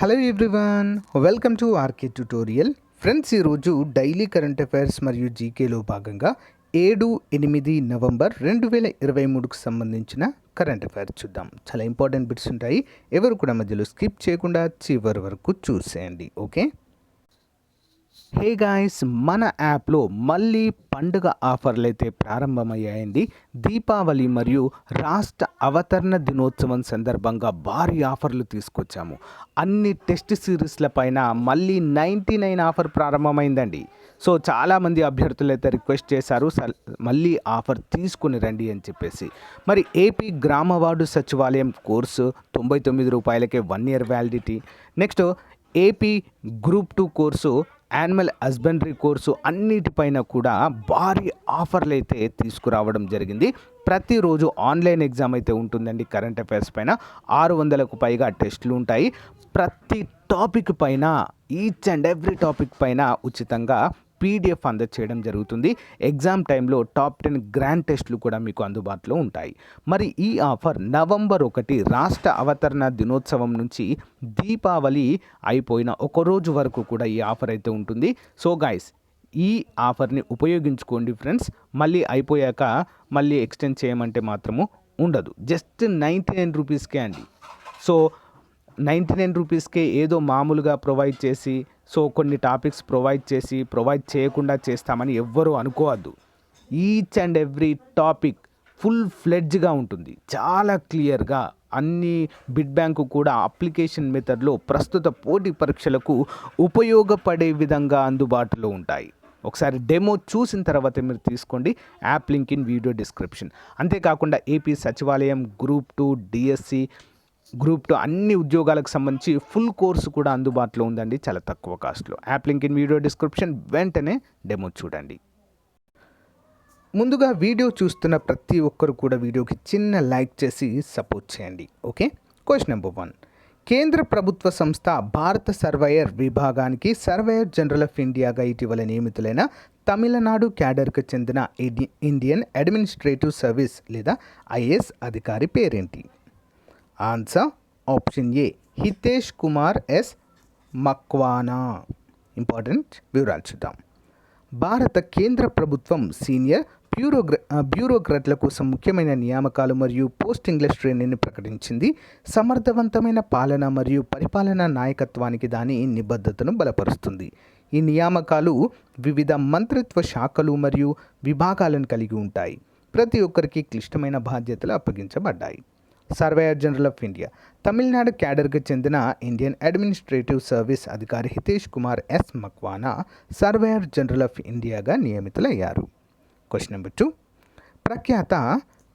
Hello everyone, welcome to RK tutorial. Friends, ఈరోజు daily current affairs మరియు జీకేలో భాగంగా 7-8 నవంబర్ 2023కు సంబంధించిన కరెంట్ అఫైర్స్ చూద్దాం. చాలా ఇంపార్టెంట్ బిట్స్ ఉంటాయి. ఎవరు కూడా మధ్యలో స్కిప్ చేయకుండా చివరి వరకు చూసేయండి. ఓకే. హే గాయ్స్, మన యాప్లో మళ్ళీ పండుగ ఆఫర్లు అయితే ప్రారంభమయ్యాయండి. దీపావళి మరియు రాష్ట్ర అవతరణ దినోత్సవం సందర్భంగా భారీ ఆఫర్లు తీసుకొచ్చాము. అన్ని టెస్ట్ సిరీస్ల పైన మళ్ళీ 99 ఆఫర్ ప్రారంభమైందండి. సో చాలామంది అభ్యర్థులు అయితే రిక్వెస్ట్ చేశారు, మళ్ళీ ఆఫర్ తీసుకుని రండి అని చెప్పేసి. మరి ఏపీ గ్రామ వార్డు సచివాలయం కోర్సు 99 రూపాయలకే 1 year validity. Next AP group 2 course, animal husbandry course అన్నిటిపైన కూడా భారీ ఆఫర్లు అయితే తీసుకురావడం జరిగింది. ప్రతిరోజు ఆన్లైన్ ఎగ్జామ్ అయితే ఉంటుందండి. కరెంట్ అఫైర్స్ పైన 600కు పైగా టెస్టులు ఉంటాయి. ప్రతి టాపిక్ పైన, ఈచ్ అండ్ ఎవ్రీ టాపిక్ పైన ఉచితంగా పీడిఎఫ్ అందచేయడం జరుగుతుంది. ఎగ్జామ్ టైంలో టాప్ 10 గ్రాండ్ టెస్టులు కూడా మీకు అందుబాటులో ఉంటాయి. మరి ఈ ఆఫర్ నవంబర్ 1 రాష్ట్ర అవతరణ దినోత్సవం నుంచి దీపావళి అయిపోయిన ఒక రోజు వరకు కూడా ఈ ఆఫర్ అయితే ఉంటుంది. సో గైస్, ఈ ఆఫర్ని ఉపయోగించుకోండి ఫ్రెండ్స్. మళ్ళీ అయిపోయాక మళ్ళీ ఎక్స్టెండ్ చేయమంటే మాత్రము ఉండదు. జస్ట్ 99 రూపీస్కే అండి. సో 99 రూపీస్కే ఏదో మామూలుగా ప్రొవైడ్ చేసి, సో కొన్ని టాపిక్స్ ప్రొవైడ్ చేయకుండా చేస్తామని ఎవ్వరూ అనుకోవద్దు. Each and every topic full ఫ్లెడ్జ్గా ఉంటుంది, చాలా క్లియర్గా. అన్ని బిడ్ బ్యాంకు కూడా అప్లికేషన్ మెథడ్లో ప్రస్తుత పోటీ పరీక్షలకు ఉపయోగపడే విధంగా అందుబాటులో ఉంటాయి. ఒకసారి డెమో చూసిన తర్వాత మీరు తీసుకోండి. App link in video description. అంతేకాకుండా ఏపీ సచివాలయం, గ్రూప్ 2, డిఎస్సి, గ్రూప్ 2 అన్ని ఉద్యోగాలకు సంబంధించి ఫుల్ కోర్సు కూడా అందుబాటులో ఉందండి, చాలా తక్కువ కాస్ట్లో. App link in video description. వెంటనే డెమో చూడండి. ముందుగా వీడియో చూస్తున్న ప్రతి ఒక్కరు కూడా వీడియోకి చిన్న లైక్ చేసి సపోర్ట్ చేయండి. ఓకే. Question number 1. కేంద్ర ప్రభుత్వ సంస్థ భారత సర్వేయర్ విభాగానికి సర్వేయర్ జనరల్ ఆఫ్ ఇండియాగా ఇటీవల నియమితులైన తమిళనాడు క్యాడర్కు చెందిన ఇండియన్ అడ్మినిస్ట్రేటివ్ సర్వీస్ లేదా ఐఏఎస్ అధికారి పేరేంటి? ఆన్సర్ ఆప్షన్ ఏ, హితేష్ కుమార్ ఎస్ మక్వానా. ఇంపార్టెంట్ వివరాలు చూద్దాం. భారత కేంద్ర ప్రభుత్వం సీనియర్ బ్యూరోక్రాట్ల కోసం ముఖ్యమైన నియామకాలు మరియు పోస్టింగ్ల శ్రేణిని ప్రకటించింది. సమర్థవంతమైన పాలన మరియు పరిపాలనా నాయకత్వానికి దాని నిబద్ధతను బలపరుస్తుంది. ఈ నియామకాలు వివిధ మంత్రిత్వ శాఖలు మరియు విభాగాలను కలిగి ఉంటాయి. ప్రతి ఒక్కరికి క్లిష్టమైన బాధ్యతలు అప్పగించబడ్డాయి. Surveyor general of India Tamil Nadu క్యాడర్కు చెందిన ఇండియన్ అడ్మినిస్ట్రేటివ్ సర్వీస్ అధికారి Hitesh Kumar S Makwana surveyor general of ఇండియాగా నియమితులయ్యారు. Question number 2. ప్రఖ్యాత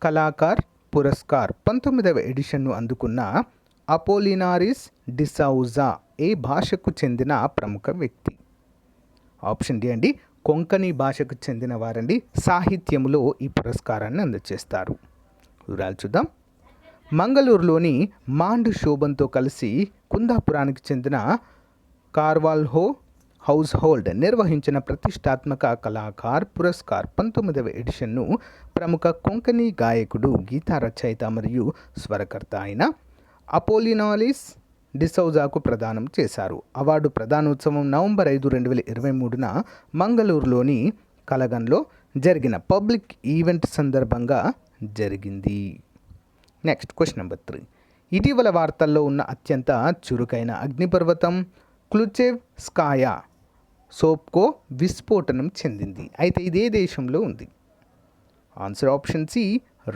కళాకార్ పురస్కార్ 19వ ఎడిషన్ను అందుకున్న అపోలినారిస్ డిసౌజా ఏ భాషకు చెందిన ప్రముఖ వ్యక్తి? ఆప్షన్ డి అండి, కొంకణి భాషకు చెందిన వారండి. సాహిత్యములో ఈ పురస్కారాన్ని అందజేస్తారు. వివరాలు చూద్దాం. మంగళూరులోని మాండు శోభన్తో కలిసి కుందాపురానికి చెందిన కార్వాల్హో హౌస్ హోల్డ్ నిర్వహించిన ప్రతిష్టాత్మక కళాకార్ పురస్కార్ 19వ ఎడిషన్ను ప్రముఖ కొంకణి గాయకుడు, గీతా రచయిత మరియు స్వరకర్త అయిన అపోలినారిస్ డిసౌజాకు ప్రదానం చేశారు. అవార్డు ప్రదానోత్సవం నవంబర్ 5, 2023న మంగళూరులోని కలగన్లో జరిగిన పబ్లిక్ ఈవెంట్ సందర్భంగా జరిగింది. Next question number 3. ఇటీవల వార్తల్లో ఉన్న అత్యంత చురుకైన అగ్నిపర్వతం క్లుచెవ్స్కాయా సోప్కో విస్ఫోటనం చెందింది. అయితే ఇదే దేశంలో ఉంది? ఆన్సర్ ఆప్షన్ సి,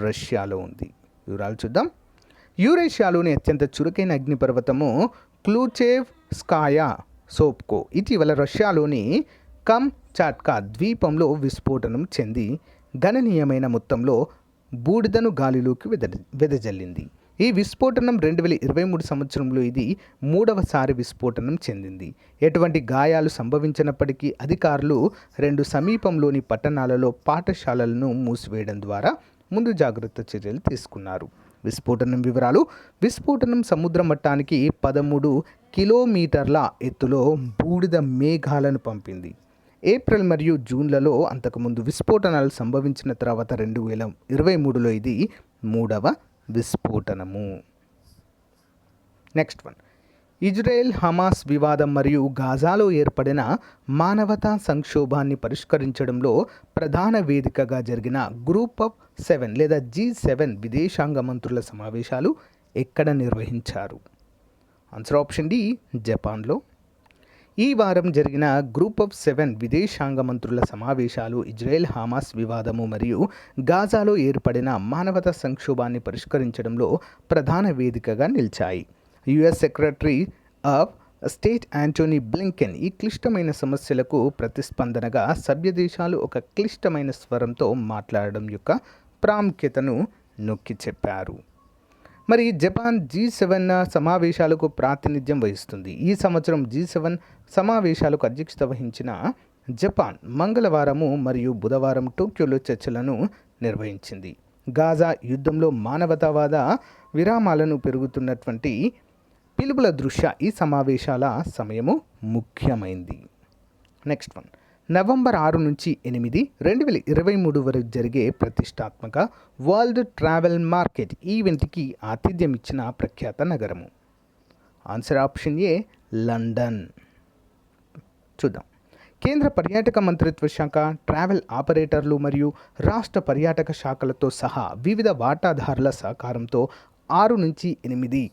రష్యాలో ఉంది. వివరాలు చూద్దాం. యూరేషియాలోని అత్యంత చురుకైన అగ్నిపర్వతము క్లుచెవ్స్కాయా సోప్కో ఇటీవల రష్యాలోని కమ్చాట్కా ద్వీపంలో విస్ఫోటనం చెంది గణనీయమైన మొత్తంలో బూడిదను గాలిలోకి వెదజల్లింది. ఈ విస్ఫోటనం 2023 సంవత్సరంలో ఇది 3వసారి విస్ఫోటనం చెందింది. ఎటువంటి గాయాలు సంభవించినప్పటికీ అధికారులు 2 సమీపంలోని పట్టణాలలో పాఠశాలలను మూసివేయడం ద్వారా ముందు జాగ్రత్త చర్యలు తీసుకున్నారు. విస్ఫోటనం వివరాలు. విస్ఫోటనం సముద్ర మట్టానికి 13 కిలోమీటర్ల ఎత్తులో బూడిద మేఘాలను పంపింది. ఏప్రిల్ మరియు జూన్లలో అంతకుముందు విస్ఫోటనాలు సంభవించిన తర్వాత 2023లో ఇది 3వ విస్ఫోటనము. Next one. ఇజ్రాయెల్ హమాస్ వివాదం మరియు గాజాలో ఏర్పడిన మానవతా సంక్షోభాన్ని పరిష్కరించడంలో ప్రధాన వేదికగా జరిగిన గ్రూప్ ఆఫ్ 7 లేదా G7 విదేశాంగ మంత్రుల సమావేశాలు ఎక్కడ నిర్వహించారు? ఆన్సర్ ఆప్షన్ డి, జపాన్లో. ఈ వారం జరిగిన గ్రూప్ ఆఫ్ 7 విదేశాంగ మంత్రుల సమావేశాలు ఇజ్రాయెల్ హమాస్ వివాదము మరియు గాజాలో ఏర్పడిన మానవతా సంక్షోభాన్ని పరిష్కరించడంలో ప్రధాన వేదికగా నిలిచాయి. US secretary of state Antony Blinken ఈ క్లిష్టమైన సమస్యలకు ప్రతిస్పందనగా సభ్య దేశాలు ఒక క్లిష్టమైన స్వరంతో మాట్లాడడం యొక్క ప్రాముఖ్యతను నొక్కి చెప్పారు. మరి జపాన్ G7 సమావేశాలకు ప్రాతినిధ్యం వహిస్తుంది. ఈ సంవత్సరం G7 సమావేశాలకు అధ్యక్షత వహించిన జపాన్ మంగళవారము మరియు బుధవారం టోక్యోలో చర్చలను నిర్వహించింది. గాజా యుద్ధంలో మానవతావాద విరామాలను పెరుగుతున్నటువంటి పిలుపుల దృష్ట్యా ఈ సమావేశాల సమయము ముఖ్యమైంది. నెక్స్ట్ వన్, నవంబర్ 6 నుంచి 8, 2023 వరకు జరిగే ప్రతిష్టాత్మక వరల్డ్ ట్రావెల్ మార్కెట్ ఈవెంట్కి ఆతిథ్యం ఇచ్చిన ప్రఖ్యాత నగరము. ఆన్సర్ ఆప్షన్ ఏ, లండన్. చూద్దాం. కేంద్ర పర్యాటక మంత్రిత్వ శాఖ, ట్రావెల్ ఆపరేటర్లు మరియు రాష్ట్ర పర్యాటక శాఖలతో సహా వివిధ వాటాదారుల సహకారంతో 6 నుంచి 8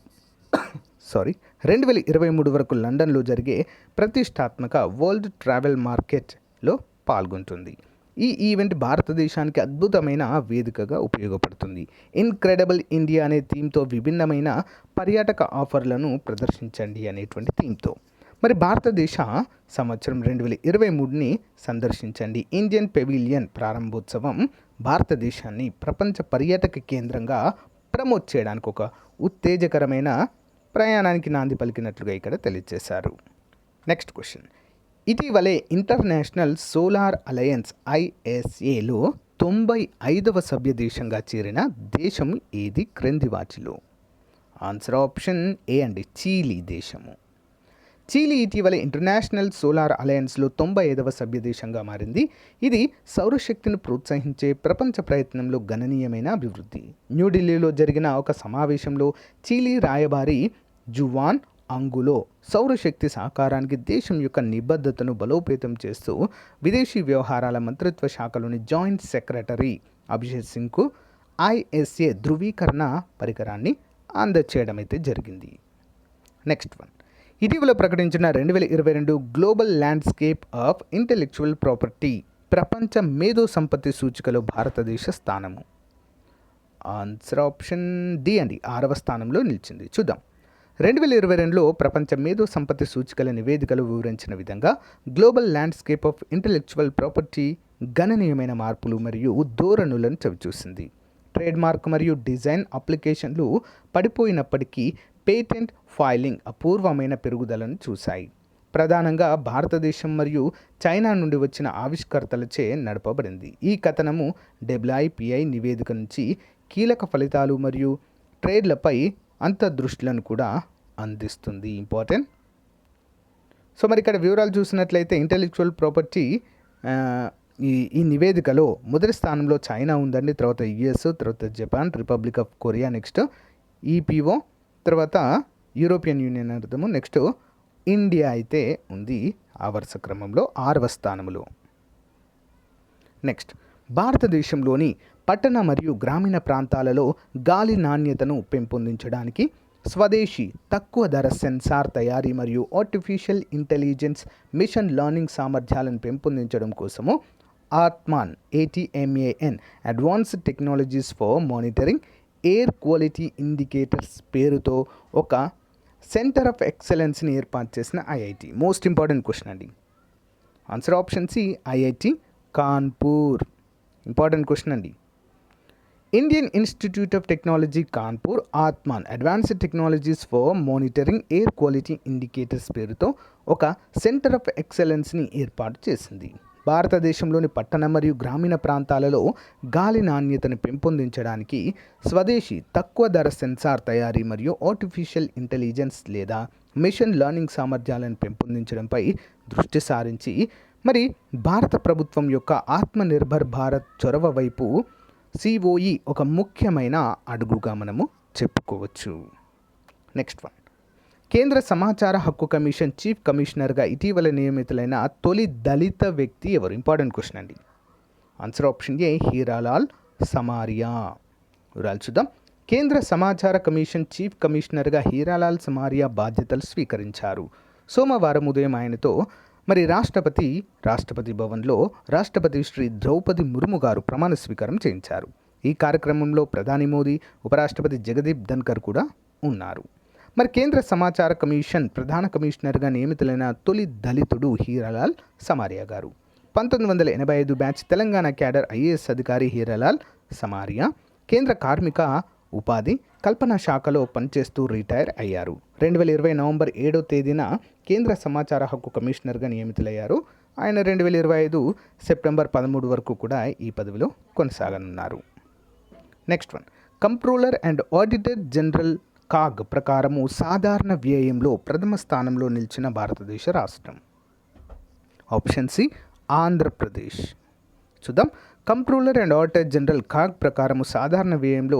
2023 వరకు లండన్లో జరిగే ప్రతిష్టాత్మక వరల్డ్ ట్రావెల్ మార్కెట్లో పాల్గొంటుంది. ఈ ఈవెంట్ భారతదేశానికి అద్భుతమైన వేదికగా ఉపయోగపడుతుంది. ఇన్క్రెడిబుల్ ఇండియా అనే థీమ్తో విభిన్నమైన పర్యాటక ఆఫర్లను ప్రదర్శించండి అనేటువంటి థీమ్తో. మరి భారతదేశ సంవత్సరం 2023ని సందర్శించండి. ఇండియన్ పెవిలియన్ ప్రారంభోత్సవం భారతదేశాన్ని ప్రపంచ పర్యాటక కేంద్రంగా ప్రమోట్ చేయడానికి ఒక ఉత్తేజకరమైన ప్రయాణానికి నాంది పలికినట్లుగా ఇక్కడ తెలియజేశారు. నెక్స్ట్ క్వశ్చన్, ఇటీవలే ఇంటర్నేషనల్ సోలార్ అలయన్స్ ISAలో 95వ సభ్య దేశంగా చేరిన దేశం ఏది క్రింది వాటిలో? ఆన్సర్ ఆప్షన్ ఏ అండి, చీలీ దేశము. చీలీ ఇటీవల ఇంటర్నేషనల్ సోలార్ అలయన్స్లో 95వ సభ్య దేశంగా మారింది. ఇది సౌరశక్తిని ప్రోత్సహించే ప్రపంచ ప్రయత్నంలో గణనీయమైన అభివృద్ధి. న్యూఢిల్లీలో జరిగిన ఒక సమావేశంలో చీలీ రాయబారి జువాన్ అంగులో సౌరశక్తి సహకారానికి దేశం యొక్క నిబద్ధతను బలోపేతం చేస్తూ విదేశీ వ్యవహారాల మంత్రిత్వ శాఖలోని జాయింట్ సెక్రటరీ అభిషేక్ సింగ్కు ISA ధృవీకరణ పరికరాన్ని అందచేయడం అయితే జరిగింది. నెక్స్ట్ వన్, ఇటీవల ప్రకటించిన 2022 global landscape of intellectual property ప్రపంచ మేధో సంపత్తి సూచికలో భారతదేశ స్థానము. ఆన్సర్ ఆప్షన్ డి అండి, 6వ స్థానంలో నిలిచింది. చూద్దాం. 2022లో ప్రపంచ మేధో సంపత్తి సూచికల నివేదికలు వివరించిన విధంగా global landscape of intellectual property గణనీయమైన మార్పులు మరియు ధోరణులను చవిచూసింది. ట్రేడ్మార్క్ మరియు డిజైన్ అప్లికేషన్లు పడిపోయినప్పటికీ పేటెంట్ ఫైలింగ్ అపూర్వమైన పెరుగుదలను చూశాయి. ప్రధానంగా భారతదేశం మరియు చైనా నుండి వచ్చిన ఆవిష్కర్తలచే నడపబడింది. ఈ కథనము WIPI నివేదిక నుంచి కీలక ఫలితాలు మరియు ట్రేడ్లపై అంతర్దృష్టిలను కూడా అందిస్తుంది. ఇంపార్టెంట్. సో మరి ఇక్కడ వివరాలు చూసినట్లయితే ఇంటెలెక్చువల్ ప్రాపర్టీ ఈ నివేదికలో మొదటి స్థానంలో చైనా ఉందండి, తర్వాత US, తర్వాత Japan, republic of Korea, next EPO, తర్వాత యూరోపియన్ యూనియన్ అర్థము, నెక్స్ట్ ఇండియా అయితే ఉంది ఆ వరుస క్రమంలో 6వ స్థానంలో. నెక్స్ట్, భారతదేశంలోని పట్టణ మరియు గ్రామీణ ప్రాంతాలలో గాలి నాణ్యతను పెంపొందించడానికి స్వదేశీ తక్కువ ధర సెన్సార్ తయారీ మరియు ఆర్టిఫిషియల్ ఇంటెలిజెన్స్ మిషన్ లెర్నింగ్ సామర్థ్యాలను పెంపొందించడం కోసము Atman ATMAN advanced technologies for monitoring air quality indicators పేరుతో ఒక సెంటర్ ఆఫ్ ఎక్సలెన్స్ని ఏర్పాటు చేసిన IIT. మోస్ట్ ఇంపార్టెంట్ క్వశ్చన్ అండి. Answer option C, IIT Kanpur. Important question అండి. Indian institute of technology Kanpur Atman advanced technologies for monitoring air quality indicators పేరుతో ఒక centre of ఎక్సలెన్స్ని ఏర్పాటు చేసింది. భారతదేశంలోని పట్టణ మరియు గ్రామీణ ప్రాంతాలలో గాలి నాణ్యతను పెంపొందించడానికి స్వదేశీ తక్కువ ధర సెన్సార్ తయారీ మరియు ఆర్టిఫిషియల్ ఇంటెలిజెన్స్ లేదా మిషన్ లెర్నింగ్ సామర్థ్యాలను పెంపొందించడంపై దృష్టి సారించి మరి భారత ప్రభుత్వం యొక్క ఆత్మనిర్భర్ భారత్ చొరవ వైపు COE ఒక ముఖ్యమైన అడుగుగా మనము చెప్పుకోవచ్చు. నెక్స్ట్ వన్, కేంద్ర సమాచార హక్కు కమిషన్ చీఫ్ కమిషనర్గా ఇటీవల నియమితులైన తొలి దళిత వ్యక్తి ఎవరు? ఇంపార్టెంట్ క్వశ్చన్ అండి. Answer option A Heeralal Samariya. వివరాలు చూద్దాం. కేంద్ర సమాచార కమిషన్ చీఫ్ కమిషనర్గా హీరాలాల్ సమారియా బాధ్యతలు స్వీకరించారు. సోమవారం ఉదయం ఆయనతో రాష్ట్రపతి భవన్లో రాష్ట్రపతి శ్రీ ద్రౌపది ముర్ము గారు ప్రమాణ స్వీకారం చేయించారు. ఈ కార్యక్రమంలో ప్రధాని మోదీ, ఉపరాష్ట్రపతి జగదీప్ ధన్కర్ కూడా ఉన్నారు. మరి కేంద్ర సమాచార కమిషన్ ప్రధాన కమిషనర్గా నియమితులైన తొలి దళితుడు హీరాలాల్ సమారియా గారు. 1985 బ్యాచ్ తెలంగాణ క్యాడర్ ఐఏఎస్ అధికారి హీరాలాల్ సమారియా కేంద్ర కార్మిక ఉపాధి కల్పన శాఖలో పనిచేస్తూ రిటైర్ అయ్యారు. 2020 నవంబర్ 7వ తేదీన కేంద్ర సమాచార హక్కు కమిషనర్గా నియమితులయ్యారు. ఆయన 2025 సెప్టెంబర్ 13 వరకు కూడా ఈ పదవిలో కొనసాగనున్నారు. Next one, comptroller and auditor general CAG ప్రకారము సాధారణ వ్యయంలో ప్రథమ స్థానంలో నిలిచిన భారతదేశ రాష్ట్రం. Option C Andhra Pradesh. చూద్దాం. Comptroller and auditor general CAG ప్రకారము సాధారణ వ్యయంలో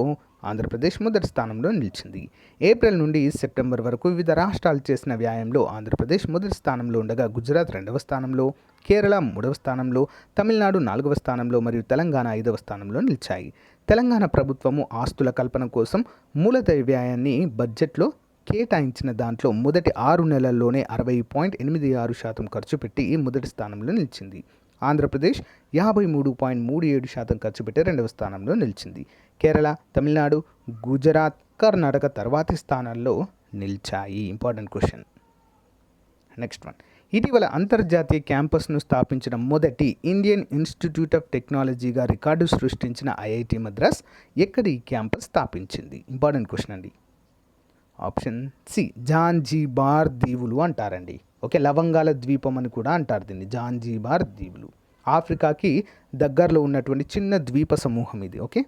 ఆంధ్రప్రదేశ్ మొదటి స్థానంలో నిలిచింది. ఏప్రిల్ నుండి సెప్టెంబర్ వరకు వివిధ రాష్ట్రాలు చేసిన వ్యయంలో ఆంధ్రప్రదేశ్ మొదటి స్థానంలో ఉండగా గుజరాత్ 2వ స్థానంలో, కేరళ 3వ స్థానంలో, తమిళనాడు 4వ స్థానంలో మరియు తెలంగాణ 5వ స్థానంలో నిలిచాయి. తెలంగాణ ప్రభుత్వము ఆస్తుల కల్పన కోసం మూలధన వ్యయాన్ని బడ్జెట్లో కేటాయించిన దాంట్లో మొదటి 6 నెలల్లోనే 60.86% ఖర్చు పెట్టి మొదటి స్థానంలో నిలిచింది. ఆంధ్రప్రదేశ్ 53.37% ఖర్చు పెట్టి 2వ స్థానంలో నిలిచింది. కేరళ, తమిళనాడు, గుజరాత్, కర్ణాటక తర్వాతి స్థానాల్లో నిలిచాయి. Important question. నెక్స్ట్ వన్, ఇటీవల అంతర్జాతీయ క్యాంపస్ను స్థాపించిన మొదటి ఇండియన్ ఇన్స్టిట్యూట్ ఆఫ్ టెక్నాలజీగా రికార్డు సృష్టించిన ఐఐటి మద్రాస్ ఎక్కడ ఈ క్యాంపస్ స్థాపించింది? ఇంపార్టెంట్ క్వశ్చన్ అండి. ఆప్షన్ సి జాంజీబార్ దీవులు అంటారండి. ఓకే, లవంగాల ద్వీపం అని కూడా అంటారు దీన్ని, జాంజీబార్ దీవులు. ఆఫ్రికాకి దగ్గరలో ఉన్నటువంటి చిన్న ద్వీప సమూహం ఇది. ఓకే,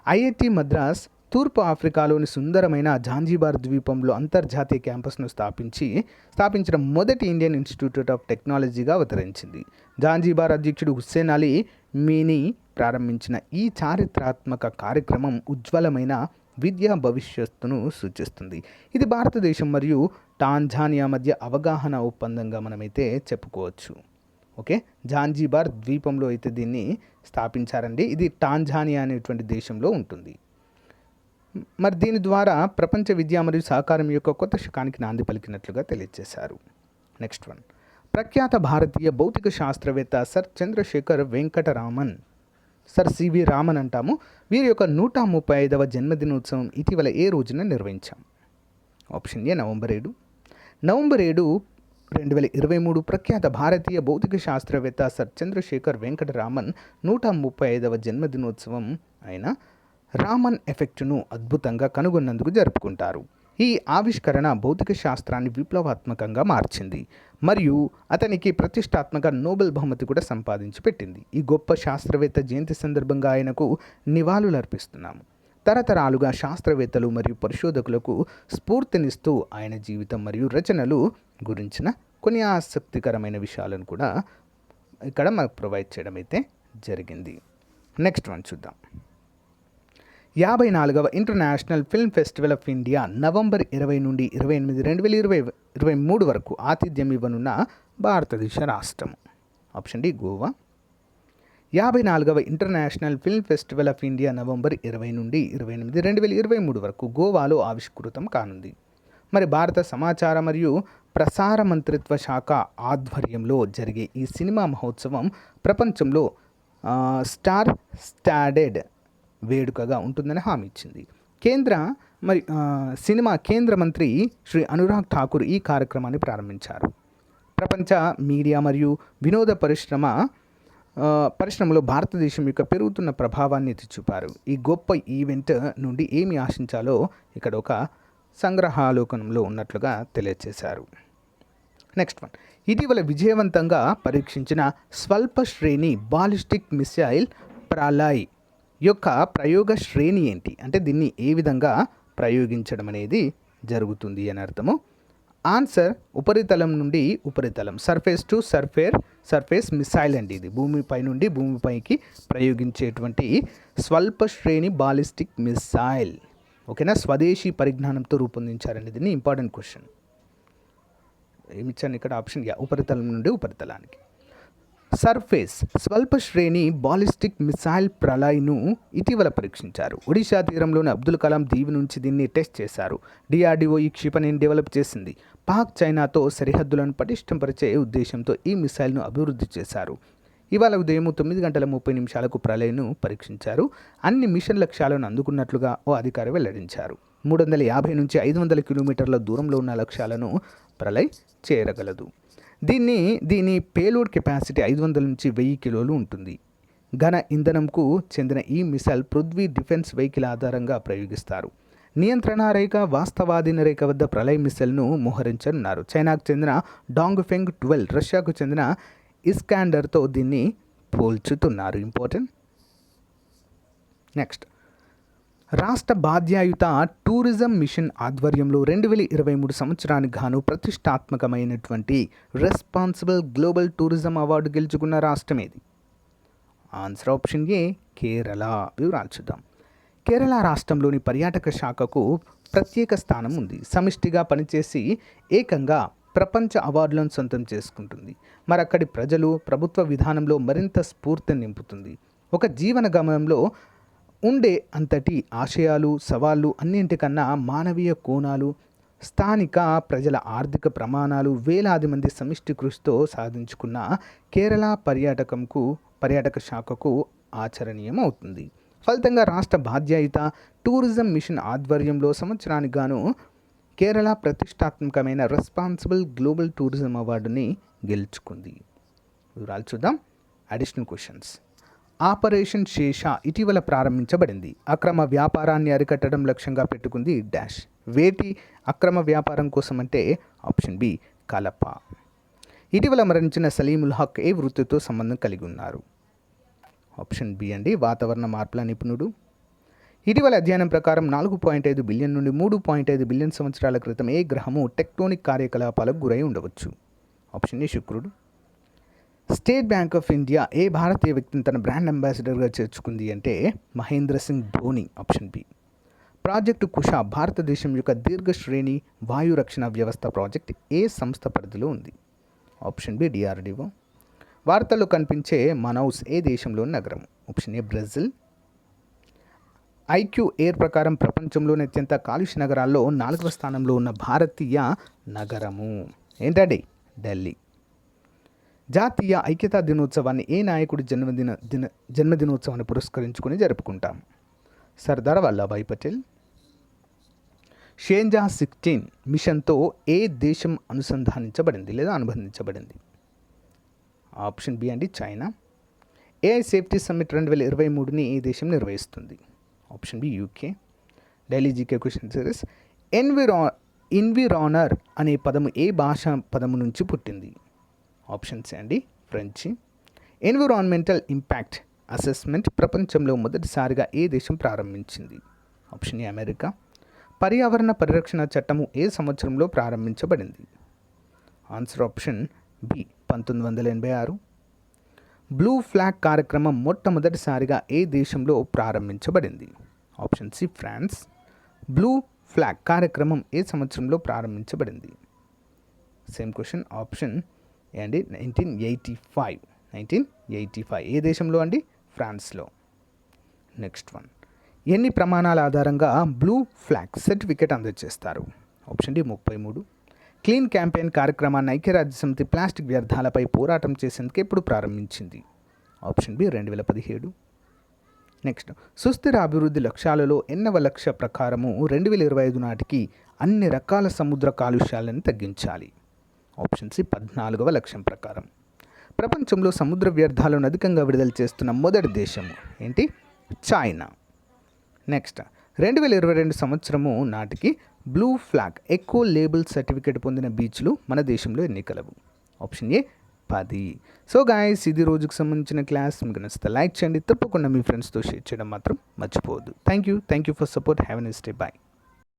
ఐఐటి మద్రాస్ తూర్పు ఆఫ్రికాలోని సుందరమైన జాంజీబార్ ద్వీపంలో అంతర్జాతీయ క్యాంపస్ను స్థాపించిన మొదటి ఇండియన్ ఇన్స్టిట్యూట్ ఆఫ్ టెక్నాలజీగా అవతరించింది. జాంజీబార్ అధ్యక్షుడు హుస్సేన్ అలీ మీనీ ప్రారంభించిన ఈ చారిత్రాత్మక కార్యక్రమం ఉజ్వలమైన విద్యా భవిష్యత్తును సూచిస్తుంది. ఇది భారతదేశం మరియు టాంజానియా మధ్య అవగాహన ఒప్పందంగా మనమైతే చెప్పుకోవచ్చు. ఓకే, జాంజీబార్ ద్వీపంలో అయితే దీన్ని స్థాపించారండి. ఇది టాంజానియా అనేటువంటి దేశంలో ఉంటుంది. మరి దీని ద్వారా ప్రపంచ విద్య మరియు సహకారం యొక్క కొత్త శకానికి నాంది పలికినట్లుగా తెలియజేశారు. నెక్స్ట్ వన్, ప్రఖ్యాత భారతీయ భౌతిక శాస్త్రవేత్త sir Chandrasekhar Venkataraman, sir CV Raman అంటాము, వీరి యొక్క 135వ జన్మదినోత్సవం ఇటీవల ఏ రోజున నిర్వహించాం? Option A November 7. నవంబర్ 7, 2023 ప్రఖ్యాత భారతీయ భౌతిక శాస్త్రవేత్త సర్ చంద్రశేఖర్ వెంకటరామన్ 135వ జన్మదినోత్సవం అయిన రామన్ ఎఫెక్ట్ను అద్భుతంగా కనుగొన్నందుకు జరుపుకుంటారు. ఈ ఆవిష్కరణ భౌతిక శాస్త్రాన్ని విప్లవాత్మకంగా మార్చింది మరియు అతనికి ప్రతిష్టాత్మక నోబెల్ బహుమతి కూడా సంపాదించి పెట్టింది. ఈ గొప్ప శాస్త్రవేత్త జయంతి సందర్భంగా ఆయనకు నివాళులు అర్పిస్తున్నాము. తరతరాలుగా శాస్త్రవేత్తలు మరియు పరిశోధకులకు స్ఫూర్తినిస్తూ ఆయన జీవితం మరియు రచనలు గురించిన కొన్ని ఆసక్తికరమైన విషయాలను కూడా ఇక్కడ మనకు ప్రొవైడ్ చేయడం అయితే జరిగింది. నెక్స్ట్ వన్ చూద్దాం. 54వ international film festival of India November 20 నుండి 28, 2023 వరకు ఆతిథ్యం ఇవ్వనున్న భారతదేశ రాష్ట్రం. Option D Goa. 54వ international film festival of India November 20 నుండి 28, 2023 వరకు గోవాలో ఆవిష్కృతం కానుంది. మరి భారత సమాచార మరియు ప్రసార మంత్రిత్వ శాఖ ఆధ్వర్యంలో జరిగే ఈ సినిమా మహోత్సవం ప్రపంచంలో స్టార్ స్టాడెడ్ వేడుకగా ఉంటుందని హామీ ఇచ్చింది. సినిమా కేంద్ర మంత్రి శ్రీ అనురాగ్ ఠాకూర్ ఈ కార్యక్రమాన్ని ప్రారంభించారు. ప్రపంచ మీడియా మరియు వినోద పరిశ్రమలో భారతదేశం యొక్క పెరుగుతున్న ప్రభావాన్ని ఎత్తి చూపారు. ఈ గొప్ప ఈవెంట్ నుండి ఏమి ఆశించాలో ఇక్కడ ఒక సంగ్రహాలోకనంలో ఉన్నట్లుగా తెలియజేశారు. నెక్స్ట్ వన్, ఇటీవల విజయవంతంగా పరీక్షించిన స్వల్ప శ్రేణి బాలిస్టిక్ మిసైల్ ప్రళయ్ యొక్క ప్రయోగ శ్రేణి ఏంటి? అంటే దీన్ని ఏ విధంగా ప్రయోగించడం అనేది జరుగుతుంది అని అర్థము. ఆన్సర్ ఉపరితలం నుండి ఉపరితలం, సర్ఫేస్ టు సర్ఫేస్ మిసైల్ అండి. ఇది భూమిపై నుండి భూమిపైకి ప్రయోగించేటువంటి స్వల్ప శ్రేణి బాలిస్టిక్ మిసైల్. ఓకేనా, స్వదేశీ పరిజ్ఞానంతో రూపొందించారనేది ఇంపార్టెంట్ క్వశ్చన్. ఏమిచ్చాను ఇక్కడ ఆప్షన్ ఉపరితలం నుండి ఉపరితలానికి. సర్ఫేస్ స్వల్ప శ్రేణి బాలిస్టిక్ మిసైల్ ప్రళయ్ను ఇటీవల పరీక్షించారు. ఒడిషా తీరంలోని అబ్దుల్ కలాం దీవి నుంచి దీన్ని టెస్ట్ చేశారు. డిఆర్డిఓ ఈ క్షిపణిని డెవలప్ చేసింది. పాక్ చైనాతో సరిహద్దులను పటిష్టంపరిచే ఉద్దేశంతో ఈ మిసైల్ను అభివృద్ధి చేశారు. ఇవాళ ఉదయం 9:30 ప్రళయ్ను పరీక్షించారు. అన్ని మిషన్ లక్ష్యాలను అందుకున్నట్లుగా ఓ అధికారి వెల్లడించారు. 350 నుంచి 500 కిలోమీటర్ల దూరంలో ఉన్న లక్ష్యాలను ప్రళయ్ చేరగలదు. దీని పేలోడ్ కెపాసిటీ 500 నుంచి 1000 కిలోలు ఉంటుంది. ఘన ఇంధనంకు చెందిన ఈ మిసైల్ పృథ్వీ డిఫెన్స్ వెహికల్ ఆధారంగా ప్రయోగిస్తారు. నియంత్రణ రేఖ, వాస్తవాధీన రేఖ వద్ద ప్రళయ్ మిసైల్ను మోహరించనున్నారు. చైనాకు చెందిన డాంగ్ఫెంగ్ 12, రష్యాకు చెందిన ఇస్కాండర్తో దీన్ని పోల్చుతున్నారు. ఇంపార్టెంట్. నెక్స్ట్, రాష్ట్ర బాధ్యాయుత టూరిజం మిషన్ ఆధ్వర్యంలో 2023 సంవత్సరానికి గాను ప్రతిష్టాత్మకమైనటువంటి రెస్పాన్సిబుల్ గ్లోబల్ టూరిజం అవార్డు గెలుచుకున్న రాష్ట్రం ఏది? ఆన్సర్ ఆప్షన్ ఏ కేరళ. వివరాలు చూద్దాం. కేరళ రాష్ట్రంలోని పర్యాటక శాఖకు ప్రత్యేక స్థానం ఉంది. సమిష్టిగా పనిచేసి ఏకంగా ప్రపంచ అవార్డులను సొంతం చేసుకుంటుంది. మరి అక్కడి ప్రజలు ప్రభుత్వ విధానంలో మరింత స్ఫూర్తిని నింపుతుంది. ఒక జీవన గమనంలో ఉండే అంతటి ఆశయాలు, సవాళ్ళు, అన్నింటికన్నా మానవీయ కోణాలు, స్థానిక ప్రజల ఆర్థిక ప్రమాణాలు, వేలాది మంది సమిష్టి కృషితో సాధించుకున్న కేరళ పర్యాటక శాఖకు ఆచరణీయం అవుతుంది. ఫలితంగా రాష్ట్ర బాధ్యాయుత టూరిజం మిషన్ ఆధ్వర్యంలో సంవత్సరానికి గాను కేరళ ప్రతిష్టాత్మకమైన రెస్పాన్సిబుల్ గ్లోబల్ టూరిజం అవార్డుని గెలుచుకుంది. వివరాలు చూద్దాం. Additional questions. ఆపరేషన్ శేష ఇటీవల ప్రారంభించబడింది. అక్రమ వ్యాపారాన్ని అరికట్టడం లక్ష్యంగా పెట్టుకుంది డాష్. వేటి అక్రమ వ్యాపారం కోసం అంటే ఆప్షన్ బి కలప. ఇటీవల మరణించిన సలీముల్ హక్ ఏ వృత్తితో సంబంధం కలిగి ఉన్నారు? ఆప్షన్ బి అండి, వాతావరణ మార్పుల నిపుణుడు. ఇటీవల అధ్యయనం ప్రకారం 4.5 బిలియన్ నుండి 3.5 బిలియన్ సంవత్సరాల క్రితం ఏ గ్రహము టెక్టోనిక్ కార్యకలాపాలకు గురై ఉండవచ్చు? ఆప్షన్ ఏ శుక్రుడు. స్టేట్ బ్యాంక్ ఆఫ్ ఇండియా ఏ భారతీయ వ్యక్తిని తన బ్రాండ్ అంబాసిడర్గా చేర్చుకుంది అంటే Mahendra Singh Dhoni. Option B. Project Kusha భారతదేశం యొక్క దీర్ఘ శ్రేణి వాయు రక్షణ వ్యవస్థ ప్రాజెక్ట్ ఏ సంస్థ పరిధిలో ఉంది? Option B DRDO. వార్తల్లో కనిపించే మనౌస్ ఏ దేశంలోని నగరం? Option A Brazil. IQ Air ప్రకారం ప్రపంచంలోని అత్యంత కాలుష్య నగరాల్లో 4వ స్థానంలో ఉన్న భారతీయ నగరము ఏంటండి? ఢిల్లీ. జాతీయ ఐక్యతా దినోత్సవాన్ని ఏ నాయకుడి జన్మదినోత్సవాన్ని పురస్కరించుకొని జరుపుకుంటాం? సర్దార్ వల్లభాయ్ పటేల్. షేంజా 16 మిషన్తో ఏ దేశం అనుబంధించబడింది? ఆప్షన్ బి అండి, చైనా. ఏఐ సేఫ్టీ సమ్మిట్ 2023ని ఏ దేశం నిర్వహిస్తుంది? Option B UK. Delhi GK question series. ఎన్విరానర్ అనే పదము ఏ భాష పదము నుంచి పుట్టింది? ఆప్షన్ సి అండి, ఫ్రెంచి. ఎన్విరాన్మెంటల్ ఇంపాక్ట్ అసెస్మెంట్ ప్రపంచంలో మొదటిసారిగా ఏ దేశం ప్రారంభించింది? Option A America. పర్యావరణ పరిరక్షణ చట్టము ఏ సంవత్సరంలో ప్రారంభించబడింది? Answer option B 1986. Blue flag కార్యక్రమం మొట్టమొదటిసారిగా ఏ దేశంలో ప్రారంభించబడింది? Option C France. Blue flag కార్యక్రమం ఏ సంవత్సరంలో ప్రారంభించబడింది? Same question. ఆప్షన్ ఏ అండి, 1985. ఏ దేశంలో అండి? ఫ్రాన్స్లో. Next one. ఎన్ని ప్రమాణాల ఆధారంగా బ్లూ ఫ్లాగ్ సర్టిఫికేట్ అందజేస్తారు? Option D 33. క్లీన్ క్యాంపెయిన్ కార్యక్రమాన్ని ఐక్యరాజ్యసమితి ప్లాస్టిక్ వ్యర్థాలపై పోరాటం చేసేందుకు ఎప్పుడు ప్రారంభించింది? Option B 2017. నెక్స్ట్, సుస్థిర అభివృద్ధి లక్ష్యాలలో ఎన్నవ లక్ష్య ప్రకారము 2025 నాటికి అన్ని రకాల సముద్ర కాలుష్యాలను తగ్గించాలి? ఆప్షన్ సి 14వ లక్ష్యం ప్రకారం. ప్రపంచంలో సముద్ర వ్యర్థాలను అధికంగా విడుదల చేస్తున్న మొదటి దేశము ఏంటి? చైనా. నెక్స్ట్, 2022 సంవత్సరము నాటికి blue flag eco label certificate పొందిన బీచ్లు మన దేశంలో ఎన్ని కలవు? Option A 10. సో గాయస్, ఇది రోజుకు సంబంధించిన క్లాస్. మీకు నచ్చితే లైక్ చేయండి, తప్పకుండా మీ ఫ్రెండ్స్తో షేర్ చేయడం మాత్రం మర్చిపోవద్దు. Thank you for support. Have a nice day. Bye.